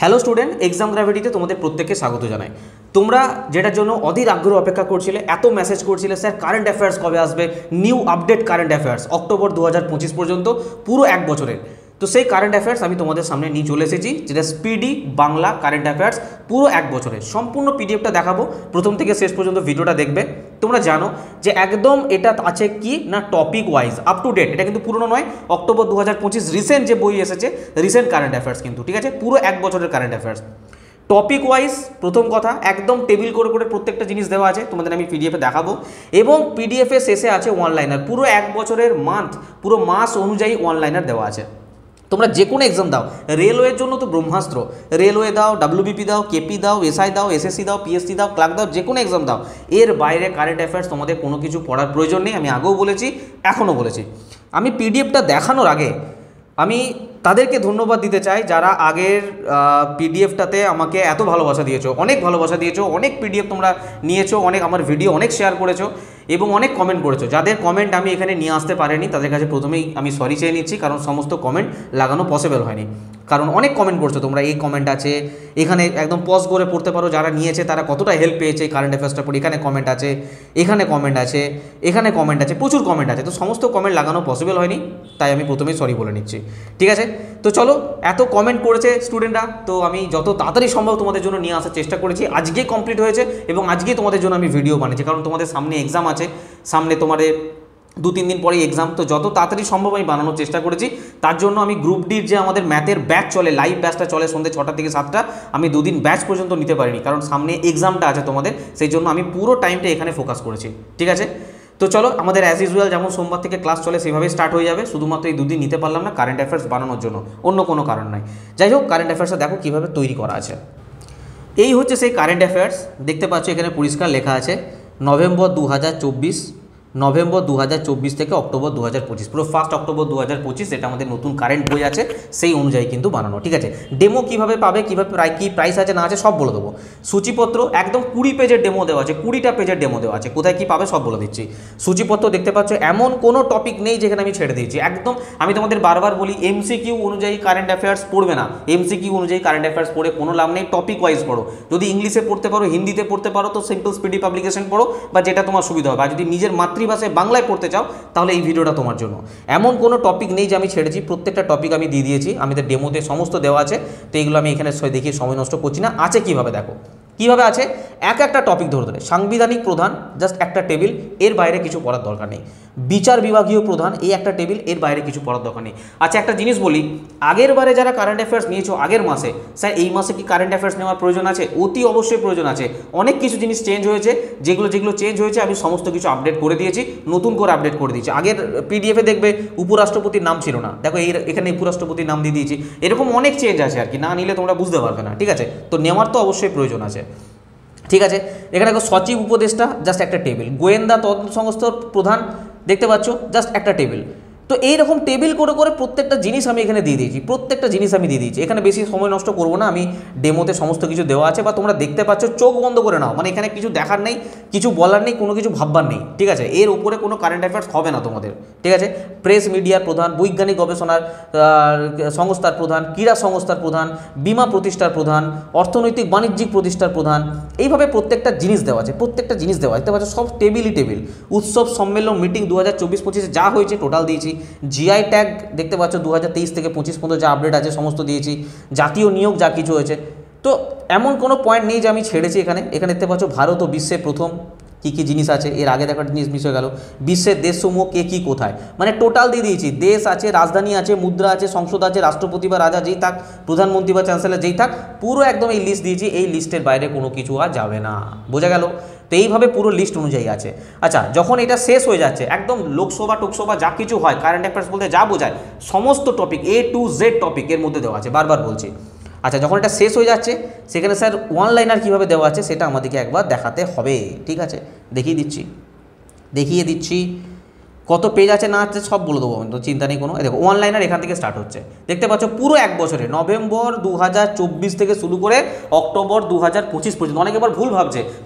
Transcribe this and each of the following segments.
Hello student, exam গ্র্যাভিটিতে তোমাদের প্রত্যেককে স্বাগত জানাই। তোমরা যেটার জন্য অধীর আগ্রহ অপেক্ষা করছিলে, এত মেসেজ করছিলে স্যার কারেন্ট অ্যাফেয়ার্স কবে আসবে, new update current affairs October 2025 পর্যন্ত, পুরো এক বছরের। তো সেই কারেন্ট অ্যাফেয়ার্স আমি তোমাদের সামনে নিয়ে চলে এসেছি, যেটা স্পিডি বাংলা কারেন্ট অ্যাফেয়ার্স পুরো এক বছরের সম্পূর্ণ পিডিএফটা দেখাবো। প্রথম থেকে শেষ পর্যন্ত ভিডিওটা দেখবে। তোমরা জানো যে একদম এটা আছে কি না topic wise up to date, এটা কিন্তু পুরনো নয়। অক্টোবর 2025 রিসেন্ট যে বই এসেছে, রিসেন্ট কারেন্ট অ্যাফেয়ার্স কিন্তু, ঠিক আছে, পুরো এক বছরের কারেন্ট অ্যাফেয়ার্স। টপিক ওয়াইজ প্রথম কথা একদম টেবিল করে করে প্রত্যেকটা জিনিস দেওয়া আছে, তোমাদের আমি পিডিএফে দেখাবো। এবং পিডিএফে শেষে আছে ওয়ান লাইনার, পুরো এক বছরের পুরো মাস অনুযায়ী ওয়ান লাইনার দেওয়া আছে। তোমরা যে কোনো এক্সাম দাও, রেলওয়ের জন্য তো ব্রহ্মাস্ত্র, রেলওয়ে দাও, ডাব্লিউবিপি দাও, কেপি দাও, এসআই দাও, এসএসসি দাও, পিএসসি দাও, ক্লার্ক দাও, যে কোনো এক্সাম দাও, এর বাইরে কারেন্ট অ্যাফেয়ার্স তোমাদের কোনো কিছু পড়ার প্রয়োজন নেই। আমি আগেও বলেছি, এখনও বলেছি। আমি পিডিএফটা দেখানোর আগে আমি তাদেরকে ধন্যবাদ দিতে চাই যারা আগের পিডিএফটাতে আমাকে এত ভালোবাসা দিয়েছো, অনেক ভালোবাসা দিয়েছো, অনেক পিডিএফ তোমরা নিয়েছো, অনেক আমার ভিডিও অনেক শেয়ার করেছো এবং অনেক কমেন্ট করেছো। যাদের কমেন্ট আমি এখানে নিয়ে আসতে পারিনি তাদের কাছে প্রথমেই আমি সরি চেয়ে নিচ্ছি, কারণ সমস্ত কমেন্ট লাগানো পসিবল হয়নি। কারণ অনেক কমেন্ট করছো তোমরা, এই কমেন্ট আছে, এখানে একদম পজ করে পড়তে পারো যারা নিয়েছে তারা কতটা হেল্প পেয়েছে কারেন্ট অ্যাফেয়ার্সটা পড়ে। এখানে কমেন্ট আছে, এখানে কমেন্ট আছে, এখানে কমেন্ট আছে, প্রচুর কমেন্ট আছে। তো সমস্ত কমেন্ট লাগানো পসিবল হয়নি, তাই আমি প্রথমেই সরি বলে নিচ্ছি, ঠিক আছে। তো চলো, এত কমেন্ট করেছে স্টুডেন্টরা, তো আমি যত তাড়াতাড়ি সম্ভব তোমাদের জন্য নিয়ে আসার চেষ্টা করেছি। আজকে কমপ্লিট হয়েছে এবং আজকে তোমাদের জন্য আমি ভিডিও বানিয়েছি, কারণ তোমাদের সামনে এক্সাম আছে, সামনে তোমাদের 2-3 দিন পরেই এক্সাম। তো যত তাড়াতাড়ি সম্ভব আমি বানানোর চেষ্টা করেছি। তার জন্য আমি গ্রুপ ডির যে আমাদের ম্যাথের ব্যাচ চলে, লাইভ ব্যাচটা চলে সন্ধ্যে 6টা থেকে 7টা, আমি 2 দিন ব্যাচ পর্যন্ত নিতে পারিনি, কারণ সামনে এক্সামটা আছে তোমাদের, সেই জন্য আমি পুরো টাইমটা এখানে ফোকাস করেছি, ঠিক আছে। তো চলো, আমাদের অ্যাজ ইউজুয়াল যেমন সোমবার থেকে ক্লাস চলে সেভাবেই স্টার্ট হয়ে যাবে। শুধুমাত্র এই 2 দিন নিতে পারলাম না কারেন্ট অ্যাফেয়ার্স বানানোর জন্য, অন্য কোনো কারণ নাই। যাই হোক, কারেন্ট অ্যাফেয়ার্সটা দেখো কীভাবে তৈরি করা আছে। এই হচ্ছে সেই কারেন্ট অ্যাফেয়ার্স, দেখতে পাচ্ছ এখানে পরিষ্কার লেখা আছে নভেম্বর 2024, নভেম্বর 2024 থেকে অক্টোবর 2025, পুরো 1 অক্টোবর 2025 এটা আমাদের নতুন কারেন্ট বই আছে, সেই অনুযায়ী কিন্তু বানানো, ঠিক আছে। ডেমো কীভাবে পাবে, কীভাবে কী প্রাইস আছে না আছে সব বলে দেবো। সূচিপত্র একদম 20 পেজের ডেমো দেওয়া আছে, 20টা পেজের ডেমো দেওয়া আছে, কোথায় কী পাবে সব বলে দিচ্ছি। সূচিপত্র দেখতে পাচ্ছ, এমন কোনো টপিক নেই যেখানে আমি ছেড়ে দিয়েছি। একদম আমি তোমাদের বারবার বলি, এমসিকিউ অনুযায়ী কারেন্ট অ্যাফেয়ার্স পড়বে না, এমসিকিউ অনুযায়ী কারেন্ট অ্যাফেয়ার্স পড়ে কোনো লাভ নেই। টপিক ওয়াইজ পড়ো, যদি ইংলিশে পড়তে পারো, হিন্দিতে পড়তে পারো তো সিম্পল স্পিডি পাবলিকেশন পড়ো, বা যেটা তোমার সুবিধা হবে। আর যদি নিজের মাতৃভাষায় বাংলায় পড়তে চাও তাহলে এই ভিডিওটা তোমার জন্য। এমন কোনো টপিক নেই যে আমি ছেড়েছি, প্রত্যেকটা টপিক আমি দিয়ে দিয়েছি, আমাদের ডেমোতে সমস্ত দেওয়া আছে। তো এইগুলো আমি এখানে দেখিয়ে সময় নষ্ট করছি না। আছে কীভাবে দেখো, কীভাবে আছে, একটা টপিক ধরে ধরে। সাংবিধানিক প্রধান জাস্ট একটা টেবিল, এর বাইরে কিছু পড়ার দরকার নেই। বিচার বিভাগীয় প্রধান এই একটা টেবিল, এর বাইরে কিছু পড়ার দরকার নেই। আচ্ছা, একটা জিনিস বলি, আগের বারে যারা কারেন্ট অ্যাফেয়ার্স নিয়েছো আগের মাসে, স্যার এই মাসে কি কারেন্ট অ্যাফেয়ার্স নেওয়ার প্রয়োজন আছে? অতি অবশ্যই প্রয়োজন আছে। অনেক কিছু জিনিস চেঞ্জ হয়েছে, যেগুলো চেঞ্জ হয়েছে আমি সমস্ত কিছু আপডেট করে দিয়েছি, নতুন করে আপডেট করে দিয়েছি। আগের পিডিএফে দেখবে উপরাষ্ট্রপতির নাম ছিল না, দেখো এখানে উপরাষ্ট্রপতির নাম দিয়ে দিয়েছি। এরকম অনেক চেঞ্জ আছে আর কি, না নিলে তোমরা বুঝতে পারবে না, ঠিক আছে। তো নেওয়ার তো অবশ্যই প্রয়োজন আছে, ঠিক আছে। এখানে দেখো সচিব উপদেষ্টা জাস্ট একটা টেবিল, গোয়েন্দা তদন্ত সংস্থার প্রধান দেখতে পাচ্ছ জাস্ট একটা টেবিল। তো এইরকম টেবিল করে করে প্রত্যেকটা জিনিস আমি এখানে দিয়ে দিয়েছি, প্রত্যেকটা জিনিস আমি দিয়ে দিয়েছি। এখানে বেশি সময় নষ্ট করবো না, আমি ডেমোতে সমস্ত কিছু দেওয়া আছে, বা তোমরা দেখতে পাচ্ছ, চোখ বন্ধ করে নাও, মানে এখানে কিছু দেখার নেই, কিছু বলার নেই, কোনো কিছু ভাববার নেই, ঠিক আছে। এর উপরে কোনো কারেন্ট অ্যাফেয়ার্স হবে না তোমাদের, ঠিক আছে। প্রেস মিডিয়ার প্রধান, বৈজ্ঞানিক গবেষণার সংস্থার প্রধান, ক্রীড়া সংস্থার প্রধান, বীমা প্রতিষ্ঠার প্রধান, অর্থনৈতিক বাণিজ্যিক প্রতিষ্ঠার প্রধান, এইভাবে প্রত্যেকটা জিনিস দেওয়া আছে, প্রত্যেকটা জিনিস দেওয়া দেখতে পাচ্ছ, সব টেবিলই টেবিল। উৎসব সম্মেলন মিটিং 2024-25 যা হয়েছে টোটাল দিয়েছি। জিআই ট্যাগ দেখতে পাচ্ছ 2023 থেকে 25 পর্যন্ত যা আপডেট আছে সমস্ত দিয়েছি। জাতীয় নিয়োগ যা কিছু হয়েছে, তো এমন কোনো পয়েন্ট নেই যে আমি ছেড়েছি। এখানে দেখতে পাচ্ছ ভারত ও বিশ্বে প্রথম কী কী জিনিস আছে, এর আগে দেখার জিনিস মিস হয়ে গেল। বিশ্বের দেশসমূহ কে কী কোথায়, মানে টোটাল দিয়ে দিয়েছি। দেশ আছে, রাজধানী আছে, মুদ্রা আছে, সংসদ আছে, রাষ্ট্রপতি বা রাজা যেই থাক, প্রধানমন্ত্রী বা চ্যান্সেলর যেই থাক, পুরো একদম এই লিস্ট দিয়েছি। এই লিস্টের বাইরে কোনো কিছু আর যাবে না, বোঝা গেল? তো এইভাবে পুরো লিস্ট অনুযায়ী আছে। আচ্ছা, যখন এটা শেষ হয়ে যাচ্ছে, একদম লোকসভা টোকসভা যা কিছু হয়, কারেন্ট অ্যাফেয়ার্স বলতে যা বোঝায় সমস্ত topic A to Z topic এর মধ্যে দেওয়া আছে, বারবার বলছি। আচ্ছা, যখন এটা শেষ হয়ে যাচ্ছে সেখানে স্যার ওয়ান লাইনার কীভাবে দেওয়া আছে সেটা আমাদেরকে একবার দেখাতে হবে, ঠিক আছে। দেখিয়ে দিচ্ছি কত পেজ আছে না আছে সব বলে দেবো, তো চিন্তা নেই কোনো। দেখো ওয়ান লাইনার এখান থেকে স্টার্ট হচ্ছে, দেখতে পাচ্ছ পুরো এক বছরে, নভেম্বর 2024 থেকে শুরু করে অক্টোবর 2025 পর্যন্ত। অনেকে এবার ভুল ভাবছে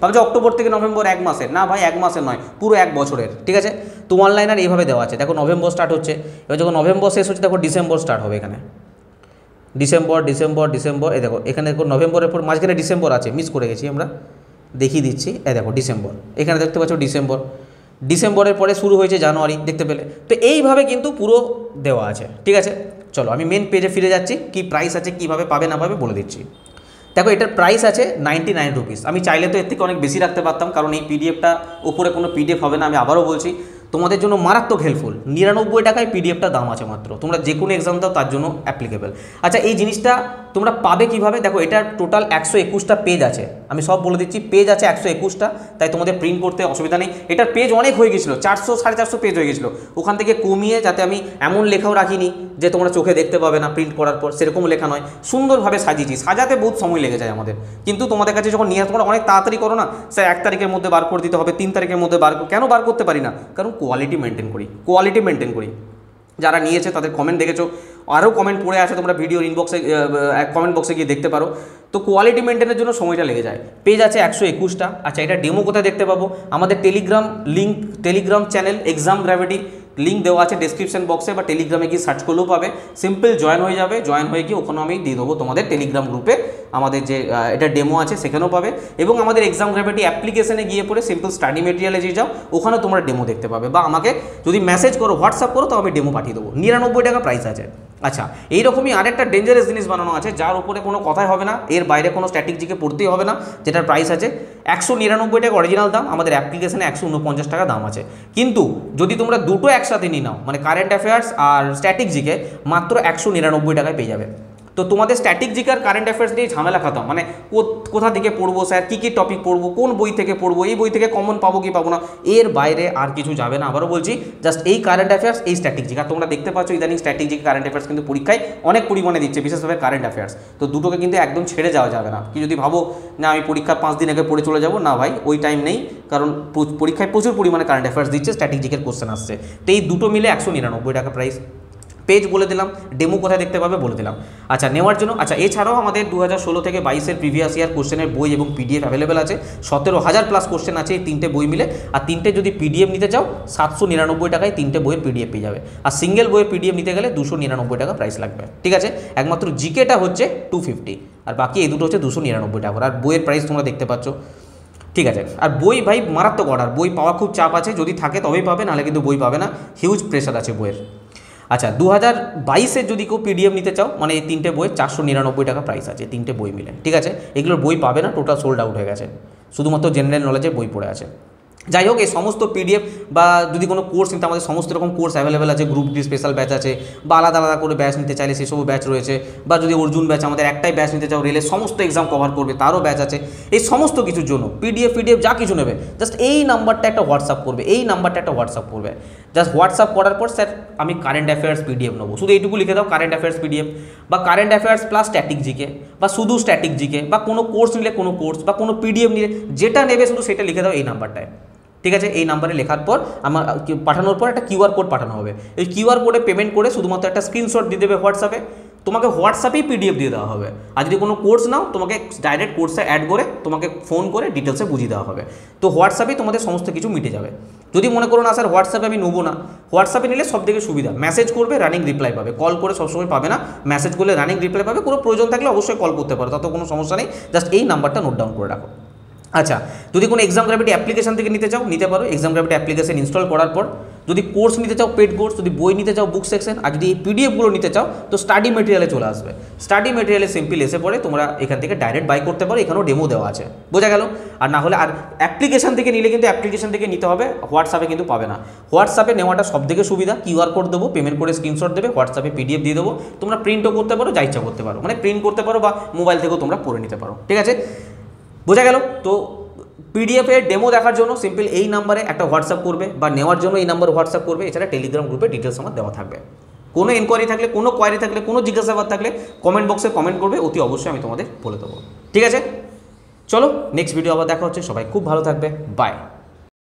অক্টোবর থেকে নভেম্বর এক মাসের, না ভাই এক মাসের নয়, পুরো এক বছরের, ঠিক আছে। তো ওয়ান লাইনার এইভাবে দেওয়া আছে। দেখো নভেম্বর স্টার্ট হচ্ছে, এবার যখন নভেম্বর শেষ হচ্ছে দেখো ডিসেম্বর স্টার্ট হবে এখানে, ডিসেম্বর ডিসেম্বর ডিসেম্বর, এই দেখো এখানে দেখো নভেম্বরের পর মাঝখানে ডিসেম্বর আছে, মিস করে গেছি আমরা, দেখিয়ে দিচ্ছি। এই দেখো ডিসেম্বর, এখানে দেখতে পাচ্ছ ডিসেম্বর, ডিসেম্বরের পরে শুরু হয়েছে জানুয়ারি, দেখতে পেলে। তো এইভাবে কিন্তু পুরো দেওয়া আছে, ঠিক আছে। চলো আমি মেন পেজে ফিরে যাচ্ছি, কি প্রাইস আছে, কীভাবে পাবে না পাবে বলে দিচ্ছি। দেখো এটার প্রাইস আছে 99 রুপিস। আমি চাইলে তো এর থেকে অনেক বেশি রাখতে পারতাম, কারণ এই পিডিএফটা উপরে কোনো পিডিএফ হবে না, আমি আবারও বলছি তোমাদের জন্য মারাত্মক হেল্পফুল। 99 টাকায় পিডিএফটা দাম আছে মাত্র, তোমরা যে কোনো এক্সাম দাও তার জন্য অ্যাপ্লিকেবল। আচ্ছা এই জিনিসটা তোমরা পাবে কিভাবে, দেখো এটার টোটাল 121টা পেজ আছে, আমি সব বলে দিচ্ছি। পেজ আছে 121টা, তাই তোমাদের প্রিন্ট করতে অসুবিধা নেই। এটার পেজ অনেক হয়ে গেছিলো, 400 450 পেজ হয়ে গেছিলো, ওখান থেকে কমিয়ে, যাতে আমি এমন লেখাও রাখিনি যে তোমরা চোখে দেখতে পাবে না প্রিন্ট করার পর, সেরকম লেখা নয়, সুন্দরভাবে সাজিয়েছি। সাজাতে বহুত সময় লেগে যায় আমাদের, কিন্তু তোমাদের কাছে যখন নিয়ে তোমরা অনেক তাড়াতাড়ি করো না, স্যার 1 তারিখের মধ্যে বার করে দিতে হবে, 3 তারিখের মধ্যে কেন বার করতে পারি না, কারণ কোয়ালিটি মেনটেন করি। যারা নিয়েছে তাদের কমেন্ট দেখেছো, আরও কমেন্ট পড়ে আছে, তোমরা ভিডিওর ইনবক্সে কমেন্ট বক্সে গিয়ে দেখতে পারো। তো কোয়ালিটি মেনটেনের জন্য সময়টা লেগে যায়। পেজ আছে 121টা। আচ্ছা এটা ডেমো কোথায় দেখতে পাবো, আমাদের Telegram channel exam gravity link দেওয়া আছে ডেসক্রিপশন বক্সে, বা টেলিগ্রামে গিয়ে সার্চ করলেও পাবে। সিম্পল জয়েন হয়ে যাবে, জয়েন হয়ে গিয়ে ওখানে আমি দিয়ে দেবো তোমাদের টেলিগ্রাম গ্রুপে, আমাদের যে এটা ডেমো আছে সেখানেও পাবে। এবং আমাদের এক্সাম গ্র্যাভিটি অ্যাপ্লিকেশনে গিয়ে পরে সিম্পল স্টাডি মেটেরিয়ালে যে যাও, ওখানেও তোমরা ডেমো দেখতে পাবে, বা আমাকে যদি মেসেজ করো, হোয়াটসঅ্যাপ করো, তো আমি ডেমো পাঠিয়ে দেবো। 99 টাকা প্রাইস আছে। আচ্ছা এইরকমই আরেকটা ডেঞ্জারাস জিনিস বানানো আছে, যার উপরে কোনো কথাই হবে না, এর বাইরে কোনো স্ট্র্যাটেজিকে পড়তেই হবে না, যেটার প্রাইস আছে 199 টাকা অরিজিনাল দাম, আমাদের অ্যাপ্লিকেশনে 149 টাকা দাম আছে। কিন্তু যদি তোমরা দুটো একসাথে নিয়ে নাও, মানে কারেন্ট অ্যাফেয়ার্স আর স্ট্র্যাটেজিকে, মাত্র 199 টাকায় পেয়ে যাবে। তো তোমাদের স্ট্যাটিক জিকে আর কারেন্ট অ্যাফেয়ার্স নিয়ে ঝামেলা খাতাম, মানে কোথা থেকে পড়বো স্যার, কী কী টপিক পড়বো, কোন বই থেকে পড়বো, এই বই থেকে কমন পাবো কি পাবো না, এর বাইরে আর কিছু যাবে না। আবারও বলছি, জাস্ট এই কারেন্ট অ্যাফেয়ার্স, এই স্ট্যাটিক জিকে। আর তোমরা দেখতে পাচ্ছ ইদানিং স্ট্যাটিক জিকে কারেন্ট অ্যাফেয়ার্স কিন্তু পরীক্ষায় অনেক পরিমাণে দিচ্ছে, বিশেষভাবে কারেন্ট অ্যাফেয়ার্স। তো দুটোকে কিন্তু একদম ছেড়ে যাওয়া যাবে না। কি যদি ভাবো না আমি পরীক্ষার 5 দিন আগে পড়ে চলে যাবো, না ভাই, ওই টাইম নেই, কারণ পরীক্ষায় প্রচুর পরিমাণে কারেন্ট অ্যাফেয়ার্স দিচ্ছে, স্ট্যাটিক জিকের কোশ্চেন আসছে। তো এই দুটো মিলে 199 টাকা প্রাইস। পেজ বলে দিলাম, ডেমো কোথায় দেখতে পাবে বলে দিলাম। আচ্ছা নেওয়ার জন্য, আচ্ছা এছাড়াও আমাদের 2016 থেকে 22-এর প্রিভিয়াস ইয়ার কোশ্চেনের বই এবং পিডিএফ অ্যাভেলেবেল আছে। 17,000+ কোশ্চেন আছে এই 3টে বই মিলে। আর 3টে যদি পিডিএফ নিতে চাও 799 টাকায় 3টে বইয়ের পিডিএফ পেয়ে যাবে। আর সিঙ্গেল বইয়ের পিডিএফ নিতে গেলে 299 টাকা প্রাইস লাগবে, ঠিক আছে। একমাত্র জিকেটা হচ্ছে 250, আর বাকি এই দুটো হচ্ছে 299 টাকা। আর বইয়ের প্রাইস তোমরা দেখতে পাচ্ছ, ঠিক আছে। আর বই ভাই মারাত্মক অর্ডার, বই পাওয়া খুব চাপ আছে, যদি থাকে তবেই পাবে, নাহলে কিন্তু বই পাবে না, হিউজ প্রেশার আছে বইয়ের। আচ্ছা 2022-এর যদি কেউ পিডিএফ নিতে চাও, মানে এই 3টে বই 499 টাকা প্রাইস আছে, 3টে বই মিলে, ঠিক আছে। এগুলোর বই পাবে না, টোটাল সোল্ড আউট হয়ে গেছে, শুধুমাত্র জেনারেল নলেজের বই পড়ে আছে। যাই হোক, এই সমস্ত পিডিএফ বা যদি কোনো কোর্স নিতে, আমাদের সমস্ত রকম কোর্স অ্যাভেলেবেল আছে। গ্রুপ ডি স্পেশাল ব্যাচ আছে, বা আলাদা আলাদা করে ব্যাচ নিতে চাইলে সেসবও ব্যাচ রয়েছে। বা যদি অর্জুন ব্যাচ, আমাদের একটাই ব্যাচ নিতে চাও, রেলের সমস্ত এক্সাম কভার করবে, তারও ব্যাচ আছে। এই সমস্ত কিছুর জন্য পিডিএফ যা কিছু নেবে, জাস্ট এই নাম্বারটা একটা হোয়াটসঅ্যাপ করবে, জাস্ট হোয়াটসঅ্যাপ করার পর স্যার আমি কারেন্ট অ্যাফেয়ার্স পিডিএফ নেবো, শুধু এইটুকু লিখে দাও, কারেন্ট অ্যাফেয়ার্স পিডিএফ, বা current affairs plus static GK, বা শুধু স্ট্যাটিক জিকে, বা কোনো কোর্স নিলে কোনো কোর্স, বা কোনো পিডিএফ নিলে যেটা নেবে শুধু সেটা লিখে দাও এই নাম্বারটায়, ঠিক আছে। এই নাম্বারে লেখার পর আমার পাঠানোর পর একটা কিউআর কোড পাঠানো হবে। এই কিউআর কোডে পেমেন্ট করে শুধুমাত্র একটা স্ক্রিনশট দিয়ে দেবে হোয়াটসঅ্যাপে, তোমাকে হোয়াটসঅ্যাপেই পিডিএফ দিয়ে দেওয়া হবে। আর যদি কোনো কোর্স নাও, তোমাকে ডাইরেক্ট কোর্সে অ্যাড করে তোমাকে ফোন করে ডিটেলসে বুঝিয়ে দেওয়া হবে। তো হোয়াটসঅ্যাপেই তোমাদের সমস্ত কিছু মিটে যাবে। যদি মনে করো না স্যার হোয়াটসঅ্যাপে আমি নেবো না, হোয়াটসঅ্যাপে নিলে সবথেকে সুবিধা, মেসেজ করবে, রানিং রিপ্লাই পাবে, কল করে সবসময় পাবে না, মেসেজ করলে রানিং রিপ্লাই পাবে। কোনো প্রয়োজন থাকলে অবশ্যই কল করতে পারো, তাতে কোনো সমস্যা নেই, জাস্ট এই নাম্বারটা নোট ডাউন করে রাখো। আচ্ছা যদি কোনো এক্সাম গ্র্যাভিটি অ্যাপ্লিকেশন থেকে নিতে চাও, নিতে পারো। এক্সাম গ্র্যাভিটি অ্যাপ্লিকেশন ইনস্টল করার পর যদি কোর্স নিতে চাও, পেড কোর্স, যদি বই নিতে চাও বুক সেকশন, আর যদি এই পিডিএফগুলো নিতে চাও তো স্টাডি মেটেরিয়ালে চলে আসবে। স্টাডি মেটেরিয়ালে সিম্পল এসে পড়ে তোমরা এখান থেকে ডাইরেক্ট বাই করতে পারো, এখানেও ডেমো দেওয়া আছে, বোঝা গেল। আর না হলে আর অ্যাপ্লিকেশন থেকে নিলে কিন্তু অ্যাপ্লিকেশন থেকে নিতে হবে, হোয়াটসঅ্যাপে কিন্তু পাবে না। হোয়াটসঅ্যাপে নেওয়াটা সবথেকে সুবিধা, কিউআর কোড দেবো, পেমেন্ট করে স্ক্রিনশট দেবে, হোয়াটসঅ্যাপে পিডিএফ দিয়ে দেবো, তোমরা প্রিন্টও করতে পারো, যা ইচ্ছা করতে পারো, মানে প্রিন্ট করতে পারো বা মোবাইল থেকেও তোমরা পড়ে নিতে পারো, ঠিক আছে, বোঝা গেল। তো পিডিএফের ডেমো দেখার জন্য সিম্পল এই নাম্বারে একটা হোয়াটসঅ্যাপ করবে, বা নেওয়ার জন্য এই নাম্বারে হোয়াটসঅ্যাপ করবে। এছাড়া টেলিগ্রাম গ্রুপে ডিটেলস আমার দেওয়া থাকবে। কোনো এনকোয়ারি থাকলে, কোনো কোয়ারি থাকলে, কোনো জিজ্ঞাসাবাদ থাকলে কমেন্ট বক্সে কমেন্ট করবে, অতি অবশ্যই আমি তোমাদের বলে দেবো, ঠিক আছে। চলো নেক্সট ভিডিও আবার দেখা হচ্ছে, সবাই খুব ভালো থাকবে, বাই।